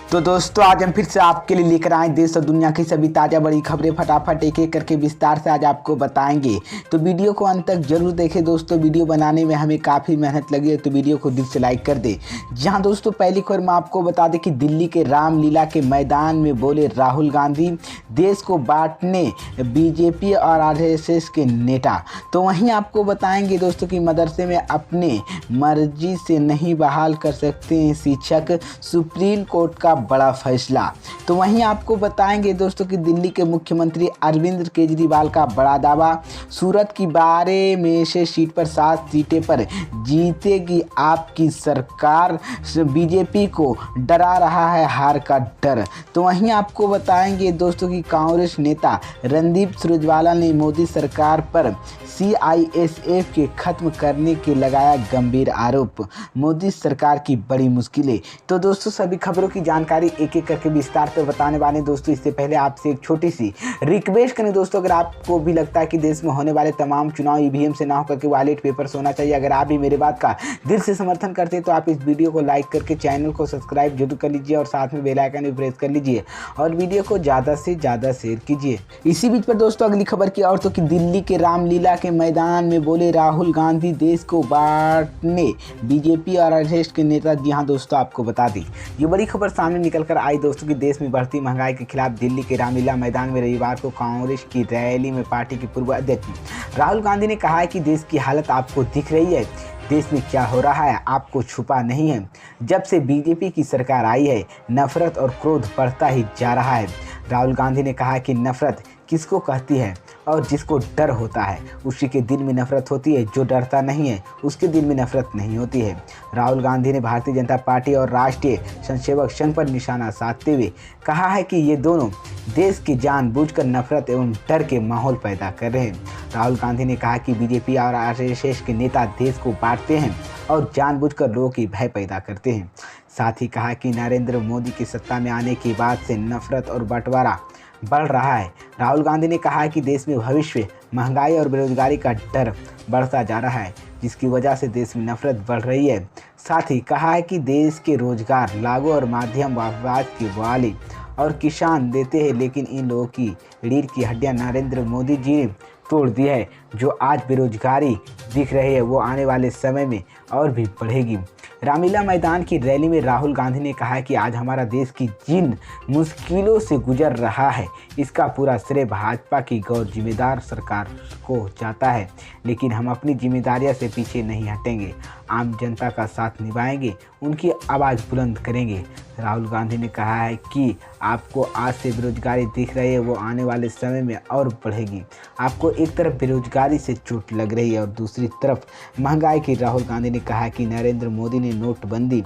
तो दोस्तों आज हम फिर से आपके लिए लेकर आए देश और दुनिया की सभी ताज़ा बड़ी खबरें फटाफट एक एक करके विस्तार से आज आपको बताएंगे। तो वीडियो को अंत तक जरूर देखें दोस्तों। वीडियो बनाने में हमें काफ़ी मेहनत लगी है तो वीडियो को दिल से लाइक कर दे। जहां दोस्तों पहली खबर में आपको बता दें कि दिल्ली के रामलीला के मैदान में बोले राहुल गांधी, देश को बांटने बीजेपी और आरएसएस के नेता। तो वहीं आपको बताएंगे दोस्तों कि मदरसे में अपने मर्जी से नहीं बहाल कर सकते हैं शिक्षक, सुप्रीम कोर्ट का बड़ा फैसला। तो वहीं आपको बताएंगे दोस्तों कि दिल्ली के मुख्यमंत्री अरविंद केजरीवाल का बड़ा दावा, सूरत की 12 में से सीट पर 7 सीटें पर जीतेगी आपकी सरकार, बीजेपी को डरा रहा है हार का डर। तो वहीं आपको बताएंगे दोस्तों कि कांग्रेस नेता रणदीप सुरजेवाला ने मोदी सरकार पर सीआईएसएफ के खत्म करने के लगाया गंभीर आरोप, मोदी सरकार की बड़ी मुश्किलें। तो दोस्तों सभी खबरों की जानकारी एक एक करके विस्तार पर बताने वाले दोस्तों। इससे पहले आपसे एक छोटी सी रिक्वेस्ट करें दोस्तों, अगर आपको भी लगता है कि देश में होने वाले तमाम चुनाव ईवीएम से ना होकर के बैलेट पेपर से होना चाहिए, अगर आप भी मेरे बात का दिल से समर्थन करते हैं तो आप इस वीडियो को लाइक करके चैनल को सब्सक्राइब जरूर कर लीजिए और साथ में बेल आइकन भी प्रेस कर लीजिए और वीडियो को ज़्यादा से ज़्यादा शेयर कीजिए। इसी बीच पर दोस्तों अगली खबर की और तो कि दिल्ली के रामलीला के मैदान में बोले राहुल गांधी, देश को बांटने बीजेपी और आरएसएस के नेता। जी हाँ दोस्तों आपको बता दी ये बड़ी खबर सामने निकल कर आई दोस्तों कि देश में बढ़ती महंगाई के खिलाफ दिल्ली के रामलीला मैदान में रविवार को कांग्रेस की रैली में पार्टी के पूर्व अध्यक्ष राहुल गांधी ने कहा है कि देश की हालत आपको दिख रही है, देश में क्या हो रहा है आपको छुपा नहीं है। जब से बीजेपी की सरकार आई है नफरत और क्रोध बढ़ता ही जा रहा है। राहुल गांधी ने कहा कि नफरत किसको कहती है और जिसको डर होता है उसी के दिल में नफरत होती है, जो डरता नहीं है उसके दिल में नफरत नहीं होती है। राहुल गांधी ने भारतीय जनता पार्टी और राष्ट्रीय स्वयंसेवक संघ पर निशाना साधते हुए कहा है कि ये दोनों देश की जानबूझकर नफरत एवं डर के माहौल पैदा कर रहे हैं। राहुल गांधी ने कहा कि बीजेपी और आरएसएस के नेता देश को बांटते हैं और जानबूझकर लोगों की भय पैदा करते हैं। साथ ही कहा कि नरेंद्र मोदी की सत्ता में आने के बाद से नफरत और बंटवारा बढ़ रहा है। राहुल गांधी ने कहा कि देश में भविष्य महंगाई और बेरोजगारी का डर बढ़ता जा रहा है, जिसकी वजह से देश में नफरत बढ़ रही है। साथ ही कहा है कि देश के रोजगार, लागू और माध्यम वर्ग की बहाली और किसान देते हैं, लेकिन इन लोगों की रीढ़ की हड्डियां नरेंद्र मोदी जी ने तोड़ दी है। जो आज बेरोजगारी दिख रही है वो आने वाले समय में और भी बढ़ेगी। रामलीला मैदान की रैली में राहुल गांधी ने कहा कि आज हमारा देश की जिन मुश्किलों से गुजर रहा है इसका पूरा श्रेय भाजपा की गैर जिम्मेदार सरकार को जाता है, लेकिन हम अपनी जिम्मेदारियों से पीछे नहीं हटेंगे, आम जनता का साथ निभाएंगे, उनकी आवाज़ बुलंद करेंगे। राहुल गांधी ने कहा है कि आपको आज से बेरोजगारी दिख रही है वो आने वाले समय में और बढ़ेगी। आपको एक तरफ बेरोजगारी से चोट लग रही है और दूसरी तरफ महंगाई की। राहुल गांधी ने कहा कि नरेंद्र मोदी ने नोटबंदी,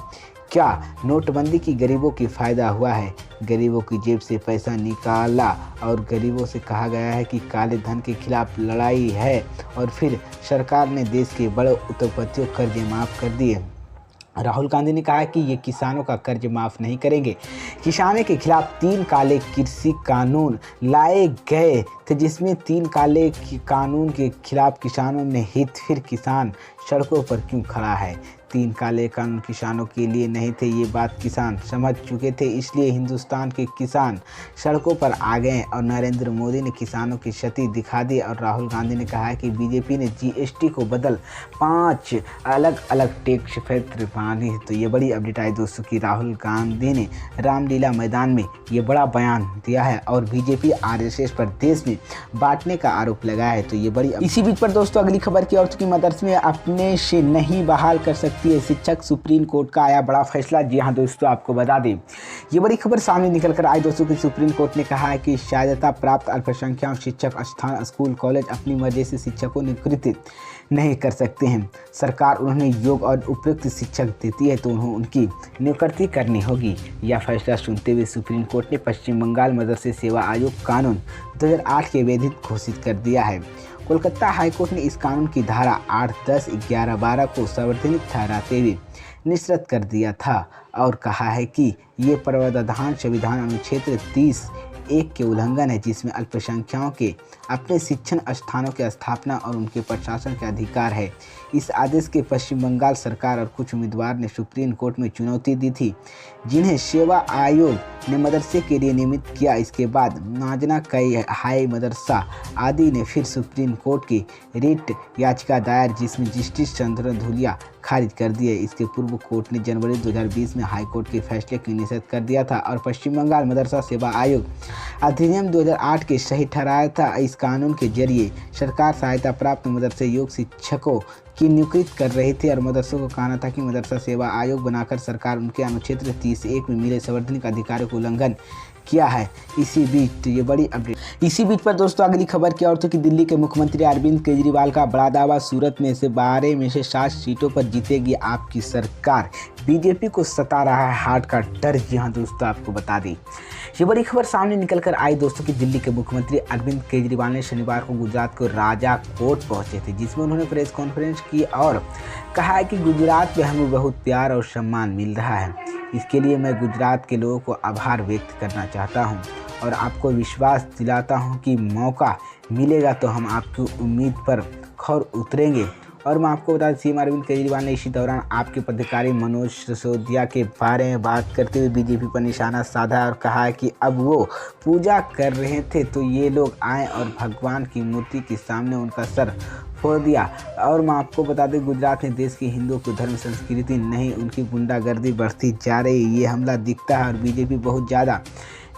क्या नोटबंदी की गरीबों की फ़ायदा हुआ है? गरीबों की जेब से पैसा निकाला और गरीबों से कहा गया है कि काले धन के खिलाफ लड़ाई है और फिर सरकार ने देश के बड़े उद्योगपतियों कर्जे माफ़ कर दिए। राहुल गांधी ने कहा कि ये किसानों का कर्ज माफ़ नहीं करेंगे। किसानों के खिलाफ 3 काले कृषि कानून लाए गए थे, जिसमें 3 काले कानून के खिलाफ किसानों ने हित, फिर किसान सड़कों पर क्यों खड़ा है? 3 काले कानून किसानों के लिए नहीं थे, ये बात किसान समझ चुके थे, इसलिए हिंदुस्तान के किसान सड़कों पर आ गए और नरेंद्र मोदी ने किसानों की क्षति दिखा दी। और राहुल गांधी ने कहा कि बीजेपी ने जीएसटी को बदल 5 अलग अलग टैक्स क्षेत्र बांधी। तो ये बड़ी अपडेट आई दोस्तों कि राहुल गांधी ने रामलीला मैदान में ये बड़ा बयान दिया है और बीजेपी आरएसएस पर देश में बांटने का आरोप लगाया है। तो ये बड़ी इसी बीच पर दोस्तों अगली खबर की और कि मदरसे में अपने से नहीं बहाल कर सकती है शिक्षक, सुप्रीम कोर्ट का आया बड़ा फैसला। जी हाँ दोस्तों आपको बता दें ये बड़ी खबर सामने निकल कर आई दोस्तों कि सुप्रीम कोर्ट ने कहा है कि शायदता प्राप्त अल्पसंख्यक शिक्षक स्थान, स्कूल, कॉलेज अपनी मर्जी से शिक्षकों नियुक्ति नहीं कर सकते हैं। सरकार उन्हें योग्य और उपयुक्त शिक्षक देती है तो उन्हें उनकी नियुक्ति करनी होगी। यह फैसला सुनते हुए सुप्रीम कोर्ट ने पश्चिम बंगाल मदरसे सेवा आयोग कानून 2008 के वैधिक घोषित कर दिया है। कोलकाता हाईकोर्ट ने इस कानून की धारा 8, 10, 11, 12 को संवैधानिक ठहराते हुए निरस्त कर दिया था और कहा है कि ये प्रावधान संविधान अनुच्छेद 30 1 के उल्लंघन है, जिसमें अल्पसंख्यकों के अपने शिक्षण स्थानों की स्थापना और उनके प्रशासन के अधिकार है। इस आदेश के पश्चिम बंगाल सरकार और कुछ उम्मीदवार ने सुप्रीम कोर्ट में चुनौती दी थी, जिन्हें सेवा आयोग ने मदरसे के लिए नियमित किया। इसके बाद नाजना कई हाई मदरसा आदि ने फिर सुप्रीम कोर्ट की रिट याचिका दायर, जिसमें जस्टिस चंद्र धुलिया खारिज कर दिए। इसके पूर्व कोर्ट ने जनवरी 2020 में हाईकोर्ट के फैसले की निषेध कर दिया था और पश्चिम बंगाल मदरसा सेवा आयोग अधिनियम 2008 के सही ठहराया था। इस कानून के जरिए सरकार सहायता प्राप्त मदरसे योग शिक्षकों की नियुक्ति कर रही थी और मदरसों को कहना था कि मदरसा सेवा आयोग बनाकर सरकार उनके अनुच्छेद 30(1) में मिले संवैधानिक अधिकारों का उल्लंघन किया है। इसी बीच ये बड़ी अपडेट। इसी बीच पर दोस्तों अगली खबर की और तो कि दिल्ली के मुख्यमंत्री अरविंद केजरीवाल का बड़ा दावा, सूरत में से 12 में से 7 सीटों पर जीतेगी आपकी सरकार। बीजेपी को सता रहा है हार्ट का डर। जी हाँ दोस्तों, आपको बता दें ये बड़ी खबर सामने निकल कर आई दोस्तों कि दिल्ली के मुख्यमंत्री अरविंद केजरीवाल ने शनिवार को गुजरात को राजाकोट पहुंचे थे, जिसमें उन्होंने प्रेस कॉन्फ्रेंस की और कहा है कि गुजरात में हमें बहुत प्यार और सम्मान मिल रहा है। इसके लिए मैं गुजरात के लोगों को आभार व्यक्त करना चाहता हूं और आपको विश्वास दिलाता हूं कि मौका मिलेगा तो हम आपकी उम्मीद पर खर उतरेंगे। और मैं आपको बता दें, सीएम अरविंद केजरीवाल ने इसी दौरान आपके पदाधिकारी मनोज सिसोदिया के बारे में बात करते हुए बीजेपी पर निशाना साधा और कहा है कि अब वो पूजा कर रहे थे तो ये लोग आए और भगवान की मूर्ति के सामने उनका सर फोड़ दिया। और मैं आपको बता दें, गुजरात में देश के हिंदुओं की धर्म संस्कृति नहीं, उनकी गुंडागर्दी बढ़ती जा रही है। ये हमला दिखता है और बीजेपी बहुत ज़्यादा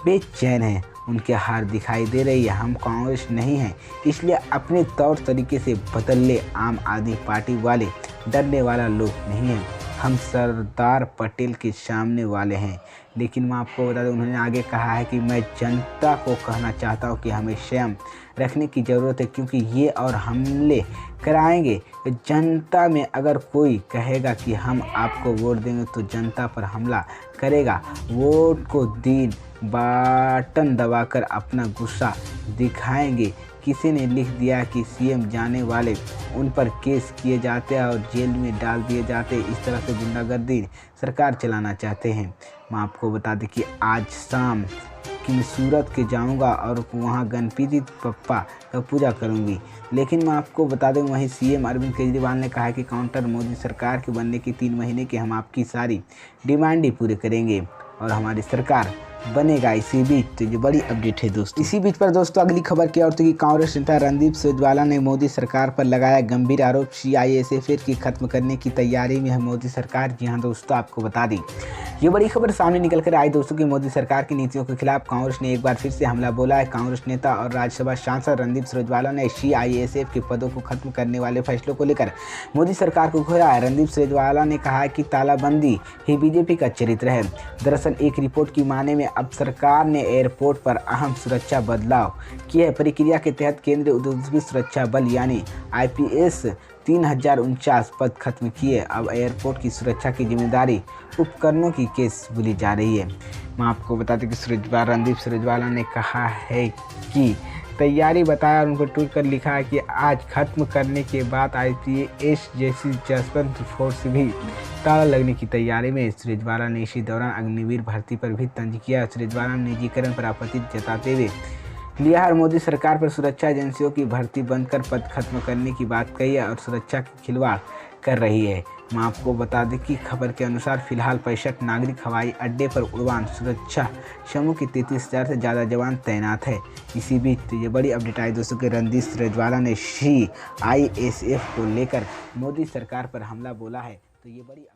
बेचैन है, उनके हार दिखाई दे रही है। हम कांग्रेस नहीं हैं, इसलिए अपने तौर तरीके से बदल ले। आम आदमी पार्टी वाले डरने वाला लोग नहीं हैं, हम सरदार पटेल के सामने वाले हैं। लेकिन मैं आपको बता दूं, उन्होंने आगे कहा है कि मैं जनता को कहना चाहता हूं कि हमें संयम रखने की ज़रूरत है, क्योंकि ये और हमले कराएंगे। जनता में अगर कोई कहेगा कि हम आपको वोट देंगे तो जनता पर हमला करेगा। वोट को दिन बटन दबाकर अपना गुस्सा दिखाएंगे। किसी ने लिख दिया कि सीएम जाने वाले उन पर केस किए जाते हैं और जेल में डाल दिए जाते हैं। इस तरह से गुंडागर्दी सरकार चलाना चाहते हैं। मैं आपको बता दें कि आज शाम कि मैं सूरत के जाऊंगा और वहां गणपति बप्पा का पूजा करूंगी। लेकिन मैं आपको बता दें, वहीं सीएम अरविंद केजरीवाल ने कहा कि काउंटर मोदी सरकार के बनने के 3 महीने के हम आपकी सारी डिमांडें पूरे करेंगे और हमारी सरकार बनेगा। इसी बीच तो ये बड़ी अपडेट है दोस्तों। इसी बीच पर दोस्तों अगली खबर की और तो कि कांग्रेस नेता रणदीप सुरजेवाला ने मोदी सरकार पर लगाया गंभीर आरोप, सीआईएसएफ की खत्म करने की तैयारी में है मोदी सरकार। जी हाँ दोस्तों, आपको बता दी ये बड़ी खबर सामने निकल कर आई दोस्तों कि मोदी सरकार की नीतियों के खिलाफ कांग्रेस ने एक बार फिर से हमला बोला है। कांग्रेस नेता और राज्यसभा सांसद रणदीप सुरजेवाला ने सीआईएसएफ के पदों को खत्म करने वाले फैसलों को लेकर मोदी सरकार को घेरा है। रणदीप सुरजेवाला ने कहा कि तालाबंदी ही बीजेपी का चरित्र है। दरअसल एक रिपोर्ट की माने में अब सरकार ने एयरपोर्ट पर अहम सुरक्षा बदलाव किए हैं। प्रक्रिया के तहत केंद्रीय औद्योगिक सुरक्षा बल यानी आईपीएस 3049 पद खत्म किए। अब एयरपोर्ट की सुरक्षा की जिम्मेदारी उपकरणों की केस बोली जा रही है। मैं आपको बता दें कि रणदीप सुरजेवाला ने कहा है कि तैयारी बताया और उनको ट्वीट कर लिखा है कि आज खत्म करने के बाद आईपीएस जैसी जसवंत फोर्स भी ताला लगने की तैयारी में। सुरजेवाला ने इसी दौरान अग्निवीर भर्ती पर भी तंज किया। सुरजेवाला ने निजीकरण पर आपत्ति जताते हुए लिया और मोदी सरकार पर सुरक्षा एजेंसियों की भर्ती बंद कर पद खत्म करने की बात कही है और सुरक्षा की खिलवाड़ कर रही है। मैं आपको बता दें कि खबर के अनुसार फिलहाल 65 नागरिक हवाई अड्डे पर उड़ान सुरक्षा समूह की 33,000 से ज़्यादा जवान तैनात है। इसी बीच ये बड़ी अपडेट आई दोस्तों कि रणदीप सुरजेवाला ने सीआईएसएफ को लेकर मोदी सरकार पर हमला बोला है। तो ये बड़ी